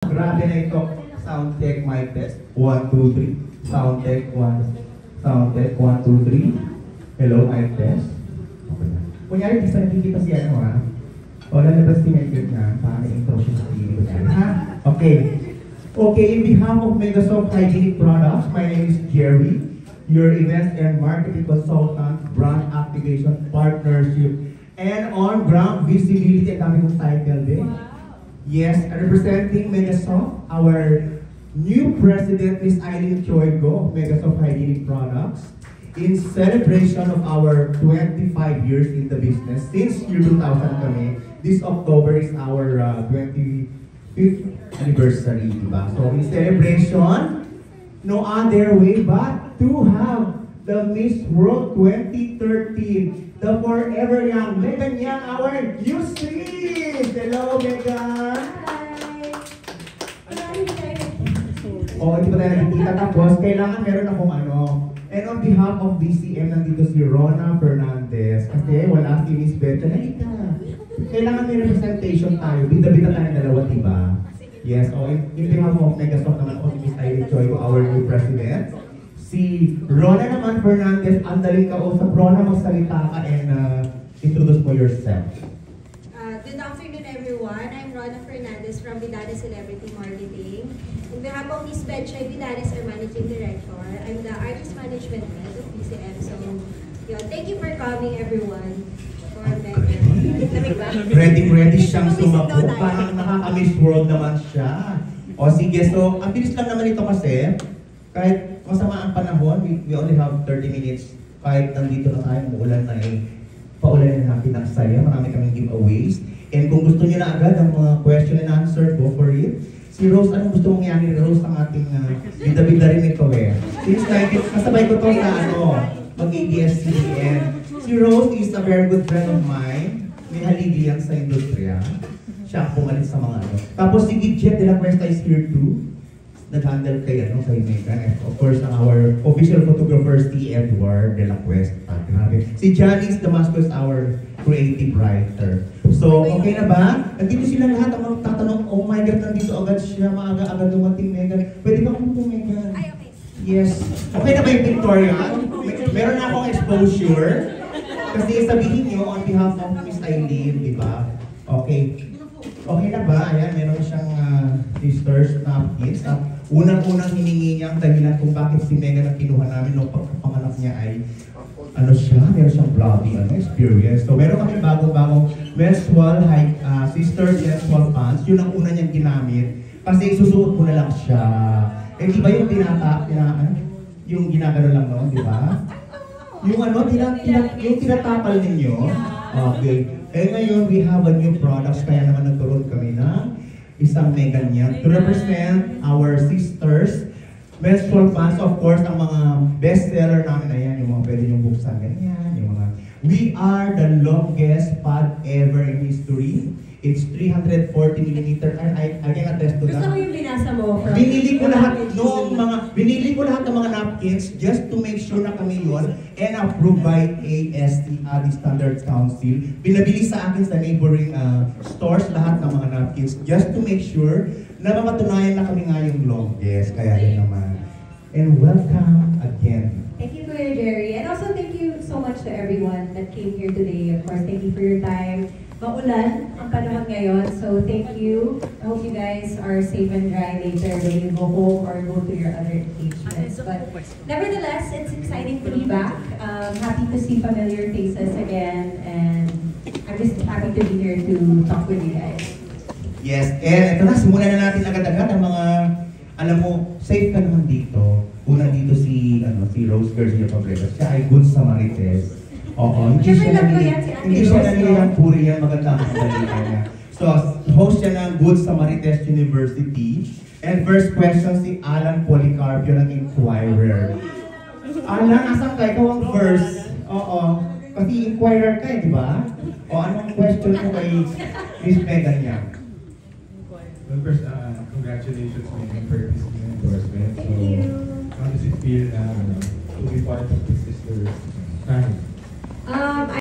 Grabe na ito. Sound check, mic test. 1, 2, 3. Sound check, 1. Sound check, 1, 2, 3. Hello, mic test. Okay na. Kunyari, di sa nakikita si ano ha? O, lalabas si Medjot na. Paano intro siya sa TV ko dyan, ha? Okay. Okay, in behalf of Megasoft Hygienic Products, my name is Jerry, your events and marketing consultant, brand activation partnership, and on-ground visibility. Ang dami kong title din. Yes, representing Megasoft, our new president, Ms. Eileen Choigo of Megasoft Hygienic Products, in celebration of our 25 years in the business. Since year 2000 kami, this October is our 25th anniversary, diba? So in celebration, no other way but to have the Miss World 2013, the forever young Megan Young, our UC! Hello, Megan! Oh, hindi pa tayo nakikita, tapos kailangan meron akong ano. And on behalf of BCM, nandito si Rona Fernandez. Kasi wala si Miss Betcha. Halika. Kailangan may representation tayo. Bida-bida tayo dalawa, diba? Yes, in behalf of Megasoft naman ako si Miss Eileen Choigo, our new president. Si Rona naman Fernandez, ang daling kausap. Rona, magsalita ka and introduce mo yourself. Good afternoon, everyone. I'm Rona Fernandez from Vidales Celebrity Marketing. On behalf of Miss Betcha, Vidales, our Managing Director. I'm the Artist Management Head of BCM. So, yun, thank you for coming, everyone. For Ready siyang sumagot. Parang nakaka-Miss World naman siya. O sige, so, ang bilis lang naman ito kasi, kahit masama ang panahon, we only have 30 minutes. Kahit nandito na tayo, umuulan na paulanin natin ng saya. Marami kaming giveaways. And kung gusto niyo na agad ang mga question and answer, go for it. Si Rose, anong gusto mong yani? Rose, ang ating bida-bida rin ito eh. Since kasabay ko to sa mag-ABS-CBN. Si Rose is a very good friend of mine. May haligi yan sa industriya. Siya ang pumalit sa mga ano. Tapos si Gidget de la Cuesta is here too. Nag-handle kay Megan. And of course, our official photographer, si Edward de la Cuesta. Grabe. Si Janice Damasco is our creative writer. So, okay na ba? Nandito sila lahat ang magtatanong, oh my God, nandito agad siya, maaga-agad dumating Megan. Pwede ka kung Megan? Ay, okay. Yes. Okay na ba yung pictorial? Meron na akong exposure. Kasi sabihin niyo on behalf of Miss Eileen, di ba? Okay. Okay na ba? Ayan, meron siyang sisters napkins. Unang-unang hiningi niya ang dahilan kung bakit si Megan ang kinuha namin nung pagkapanganak niya ay meron siyang vlogging experience. So meron kami bagong-bagong menstrual sisters menstrual pants. Yun ang una niyang ginamit. Kasi susuot ko na lang siya. Eh di ba yung yung ginagano lang noon, di ba? Yung tinatapal ninyo. Okay. Eh ngayon, we have a new products. Kaya naman nagkaroon kami ng isang Megan Young to represent our sisters. Menstrual pants, of course, ang mga bestseller namin, ayan, yung mga pwede niyong buksan ganyan, yung mga, we are the longest pad ever in history. It's 340mm, and I can attest to that. Gusto mo yung binasa mo? Binili ko lahat ng mga napkins just to make sure na kami yun and approved by AST, Addis Standards Council. Pinabili sa akin sa neighboring stores lahat ng mga napkins just to make sure na mapatunayan na kami nga yung longest. Kaya yun naman. And welcome again. Thank you, Kuya Jerry. And also thank you so much to everyone that came here today. Of course, thank you for your time. Maulan ang panahon ngayon, so thank you. I hope you guys are safe and dry later when you go home or go to your other engagements. But nevertheless, it's exciting to be back. Happy to see familiar faces again, and I'm just happy to be here to talk with you guys. Yes, and ito na, simulan na natin agad-agad ang mga, alam mo, safe ka naman dito. Una dito si Rose Garcia Pabrega. Siya ay Good Samarites. Oo, hindi siya nanililang puri yan, maganda ang balita niya. So, host siya ng Good Samarites University. And first question si Alan Policarpio ng Inquirer. Alan, asan ka? Ikaw ang first. Oo, kasi Inquirer ka di ba? O anong question mo kay Miss Megan Young? Well, first, congratulations Megan for this new endorsement. Thank you. How does it feel to be part of the Sisters family?